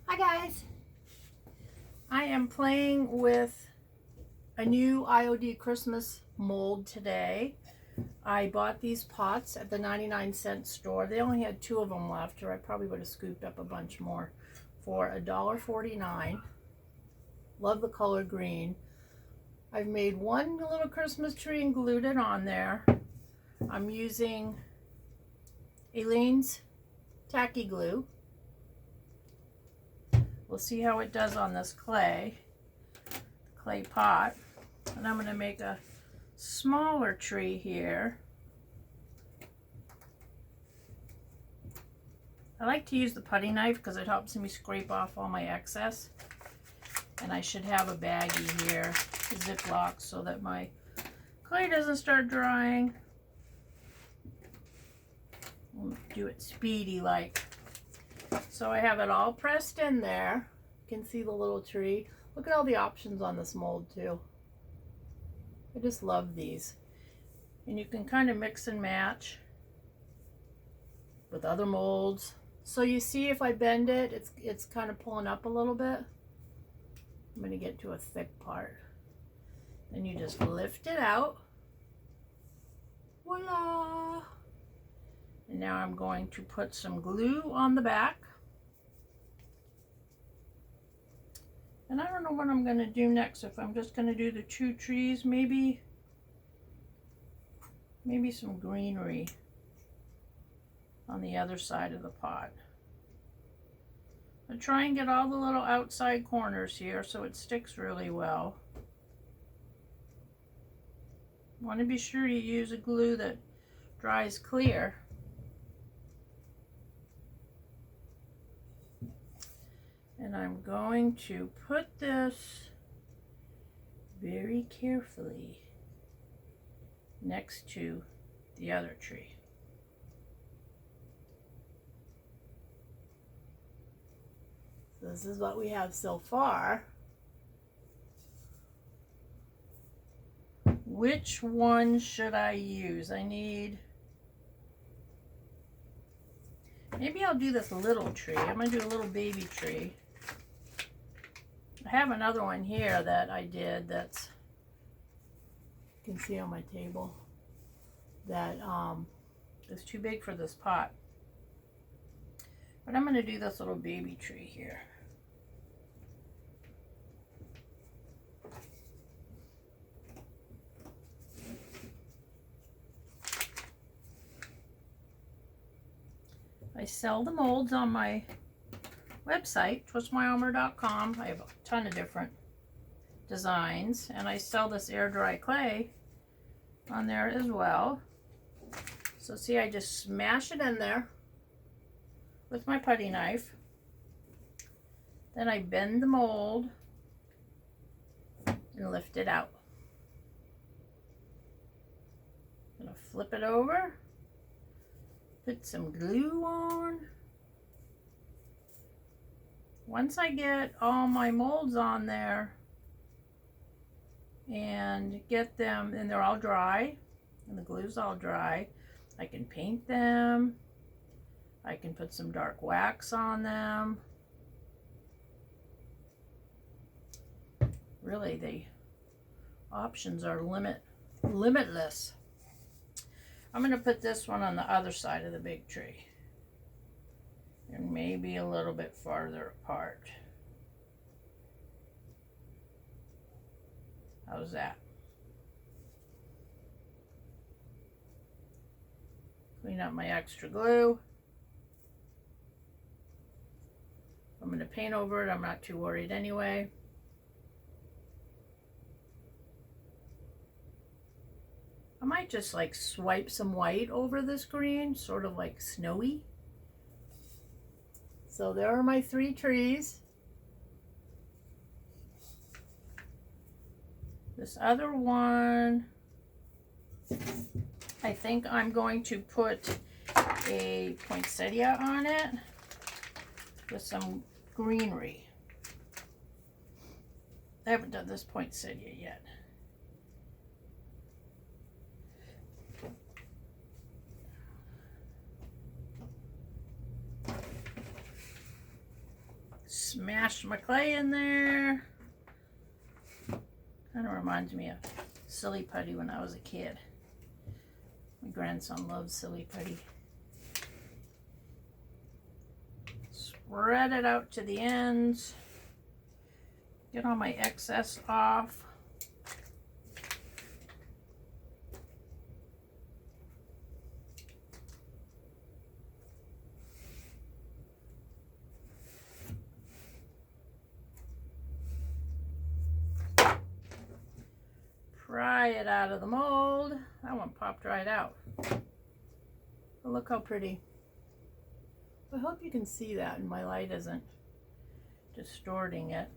Hi guys! I am playing with a new IOD Christmas mold today. I bought these pots at the 99-cent store. They only had 2 of them left, or I probably would have scooped up a bunch more for $1.49. Love the color green. I've made one little Christmas tree and glued it on there. I'm using Aleene's tacky glue. We'll see how it does on this clay pot. And I'm going to make a smaller tree here. I like to use the putty knife because it helps me scrape off all my excess. And I should have a baggie here, a Ziploc, so that my clay doesn't start drying. We'll do it speedy like. So I have it all pressed in there. You can see the little tree. Look at all the options on this mold too. I just love these. And you can kind of mix and match with other molds. So you see if I bend it, it's kind of pulling up a little bit. I'm going to get to a thick part. Then you just lift it out. Voila! And now I'm going to put some glue on the back. And I don't know what I'm going to do next. If I'm just going to do the 2 trees, maybe some greenery on the other side of the pot. I try and get all the little outside corners here so it sticks really well. Want to be sure you use a glue that dries clear. And I'm going to put this very carefully next to the other tree. So this is what we have so far. Which one should I use? Maybe I'll do this little tree. I'm going to do a little baby tree. I have another one here that I did that's, you can see on my table, that is too big for this pot. But I'm going to do this little baby tree here. I sell the molds on my website, twistmyarmor.com. I have a ton of different designs, and I sell this air dry clay on there as well. So see, I just smash it in there with my putty knife. Then I bend the mold and lift it out. I'm gonna flip it over, put some glue on. Once I get all my molds on there and get them, and they're all dry, and the glue's all dry, I can paint them. I can put some dark wax on them. Really, the options are limitless. I'm going to put this one on the other side of the big tree. And maybe a little bit farther apart. How's that? Clean up my extra glue. I'm going to paint over it. I'm not too worried anyway. I might just like swipe some white over this green, sort of like snowy. So there are my 3 trees. This other one, I think I'm going to put a poinsettia on it with some greenery. I haven't done this poinsettia yet. smash my clay in there. Kind of reminds me of Silly Putty when I was a kid. My grandson loves Silly Putty. Spread it out to the ends. Get all my excess off. Pry it out of the mold. That one popped right out. But look how pretty. I hope you can see that and my light isn't distorting it.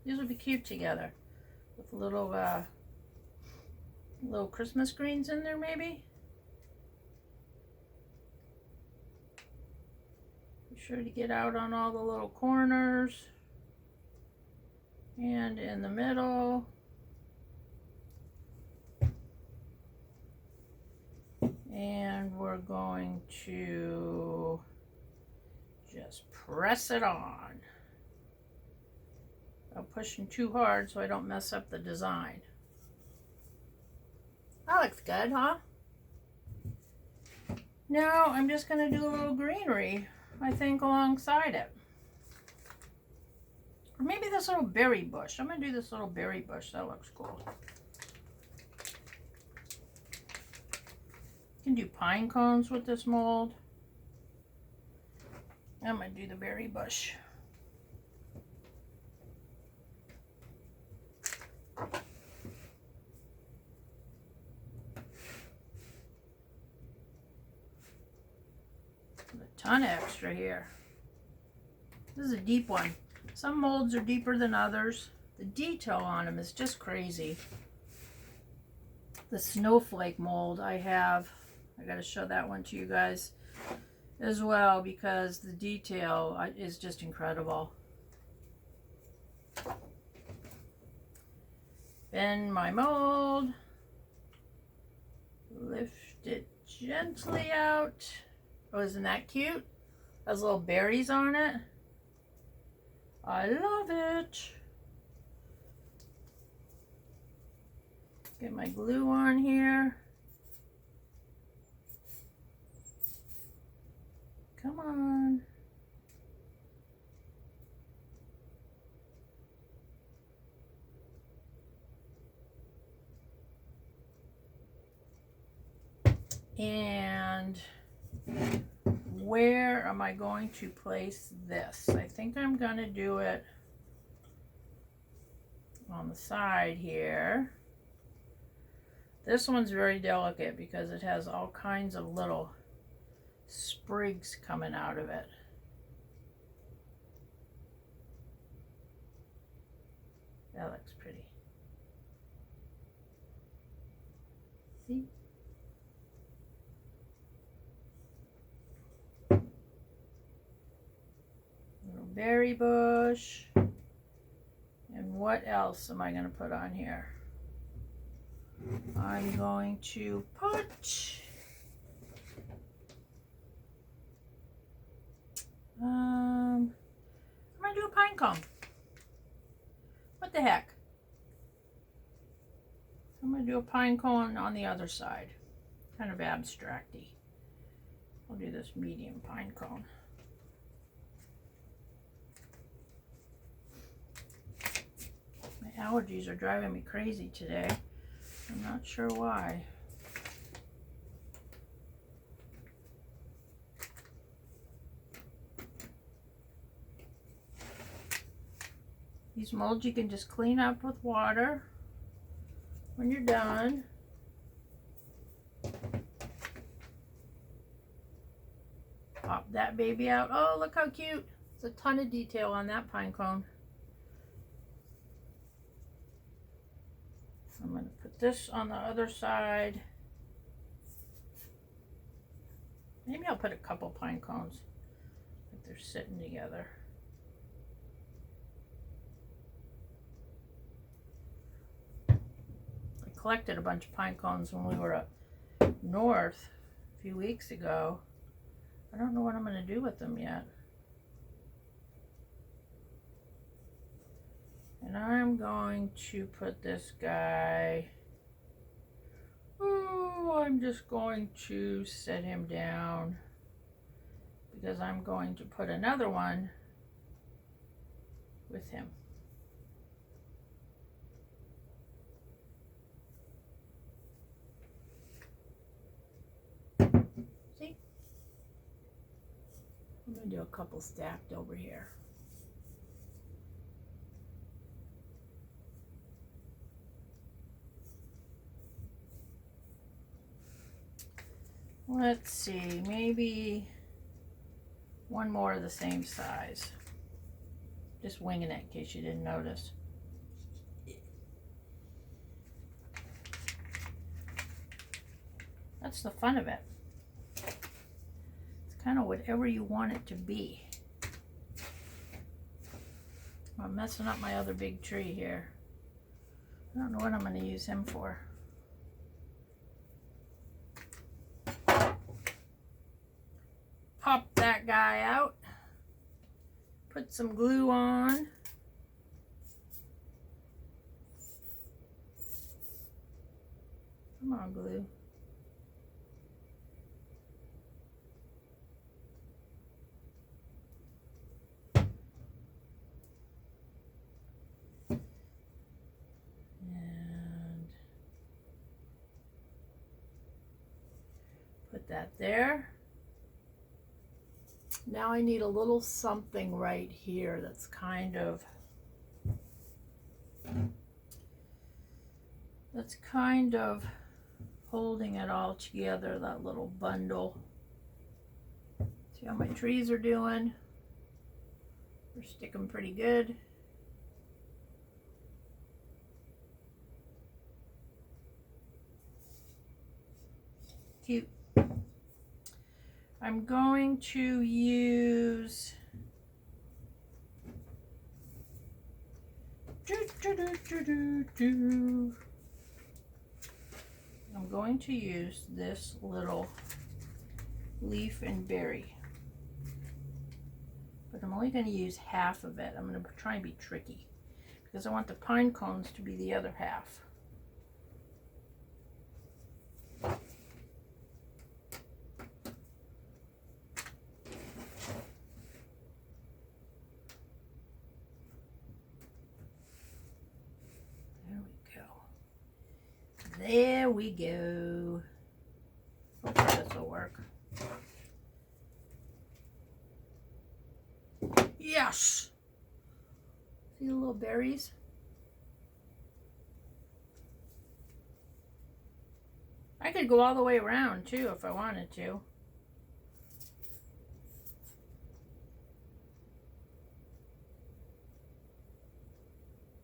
These would be cute together with little Christmas greens in there maybe. Be sure to get out on all the little corners and in the middle. And we're going to just press it on. I'm pushing too hard so I don't mess up the design. That looks good, huh? Now I'm just going to do a little greenery, I think, alongside it. Or maybe this little berry bush. I'm going to do this little berry bush. That looks cool. You can do pine cones with this mold. I'm going to do the berry bush. A ton of extra here. This is a deep one. Some molds are deeper than others. The detail on them is just crazy. The snowflake mold I got to show that one to you guys as well because the detail is just incredible. Bend my mold. Lift it gently out. Oh, isn't that cute? Has little berries on it. I love it. Get my glue on here. Come on. And where am I going to place this? I think I'm going to do it on the side here. This one's very delicate because it has all kinds of little sprigs coming out of it. That looks pretty. See? Little berry bush. And what else am I going to put on here? I'm going to put I'm going to do a pine cone. What the heck? I'm going to do a pine cone on the other side. Kind of abstracty. I'll do this medium pine cone. My allergies are driving me crazy today. I'm not sure why. These molds you can just clean up with water when you're done. Pop that baby out. Oh, look how cute. There's a ton of detail on that pine cone. I'm going to put this on the other side. Maybe I'll put a couple pine cones if they're sitting together. I collected a bunch of pine cones when we were up north a few weeks ago. I don't know what I'm going to do with them yet. And I'm going to put this guy, I'm just going to set him down because I'm going to put another one with him. See? I'm going to do a couple stacked over here. Let's see, maybe one more of the same size. Just winging it in case you didn't notice. That's the fun of it. It's kind of whatever you want it to be. I'm messing up my other big tree here. I don't know what I'm going to use him for. Pop that guy out. Put some glue on. Come on, glue. And put that there. Now I need a little something right here that's kind of holding it all together, that little bundle. See how my trees are doing? They're sticking pretty good. Cute. I'm going to use I'm going to use this little leaf and berry, but I'm only going to use half of it. I'm going to try and be tricky because I want the pine cones to be the other half. There we go. Hopefully this will work. Yes! See the little berries? I could go all the way around too if I wanted to.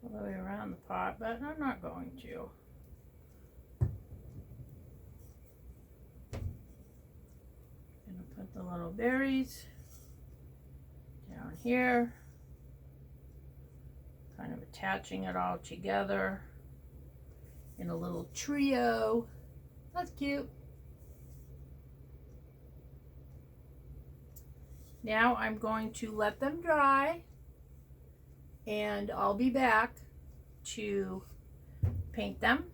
All the way around the pot, but I'm not going to. Put the little berries down here, kind of attaching it all together in a little trio. That's cute. Now I'm going to let them dry and I'll be back to paint them,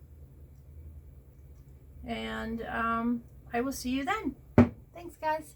and I will see you then. Thanks, guys.